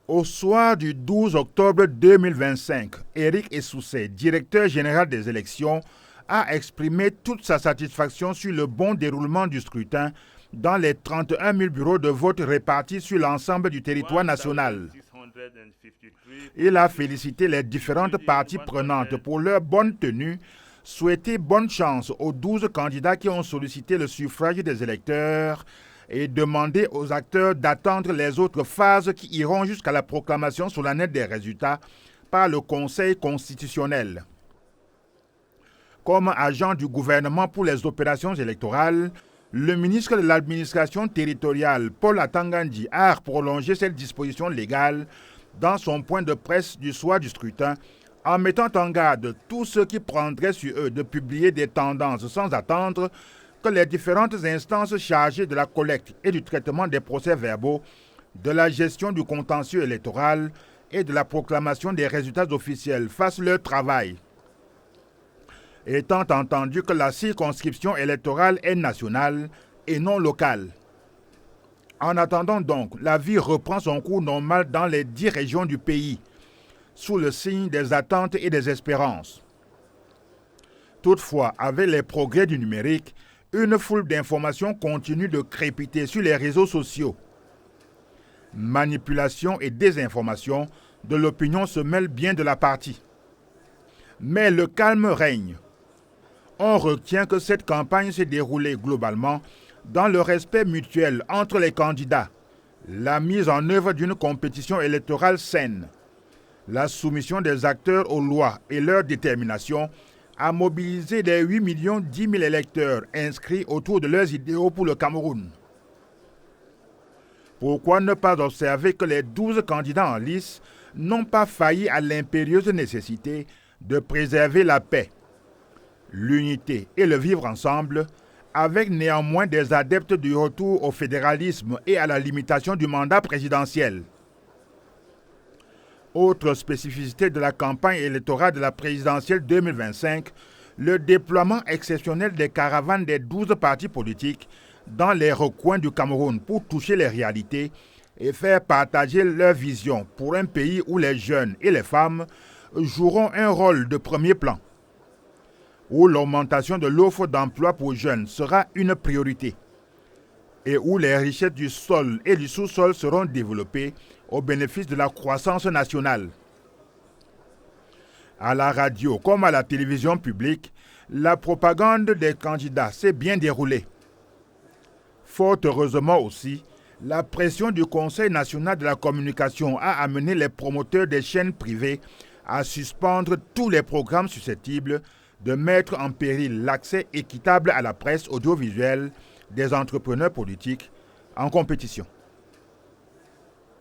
Au soir du 12 octobre 2025, Éric Essoussé, directeur général des élections, a exprimé toute sa satisfaction sur le bon déroulement du scrutin dans les 31 000 bureaux de vote répartis sur l'ensemble du territoire national. Il a félicité les différentes parties prenantes pour leur bonne tenue, souhaité bonne chance aux 12 candidats qui ont sollicité le suffrage des électeurs et demandé aux acteurs d'attendre les autres phases qui iront jusqu'à la proclamation solennelle des résultats par le Conseil constitutionnel. Comme agent du gouvernement pour les opérations électorales, le ministre de l'administration territoriale, Paul Atangandi, a prolongé cette disposition légale dans son point de presse du soir du scrutin, en mettant en garde tous ceux qui prendraient sur eux de publier des tendances sans attendre que les différentes instances chargées de la collecte et du traitement des procès-verbaux, de la gestion du contentieux électoral et de la proclamation des résultats officiels fassent leur travail. Étant entendu que la circonscription électorale est nationale et non locale. En attendant donc, la vie reprend son cours normal dans les 10 régions du pays, sous le signe des attentes et des espérances. Toutefois, avec les progrès du numérique, une foule d'informations continue de crépiter sur les réseaux sociaux. Manipulation et désinformation de l'opinion se mêlent bien de la partie. Mais le calme règne. On retient que cette campagne s'est déroulée globalement dans le respect mutuel entre les candidats, la mise en œuvre d'une compétition électorale saine, la soumission des acteurs aux lois et leur détermination à mobiliser les 8 10 000 électeurs inscrits autour de leurs idéaux pour le Cameroun. Pourquoi ne pas observer que les 12 candidats en lice n'ont pas failli à l'impérieuse nécessité de préserver la paix, l'unité et le vivre ensemble, avec néanmoins des adeptes du retour au fédéralisme et à la limitation du mandat présidentiel. Autre spécificité de la campagne électorale de la présidentielle 2025, le déploiement exceptionnel des caravanes des 12 partis politiques dans les recoins du Cameroun pour toucher les réalités et faire partager leur vision pour un pays où les jeunes et les femmes joueront un rôle de premier plan, où l'augmentation de l'offre d'emploi pour jeunes sera une priorité et où les richesses du sol et du sous-sol seront développées au bénéfice de la croissance nationale. À la radio comme à la télévision publique, la propagande des candidats s'est bien déroulée. Fort heureusement aussi, la pression du Conseil national de la communication a amené les promoteurs des chaînes privées à suspendre tous les programmes susceptibles de mettre en péril l'accès équitable à la presse audiovisuelle des entrepreneurs politiques en compétition.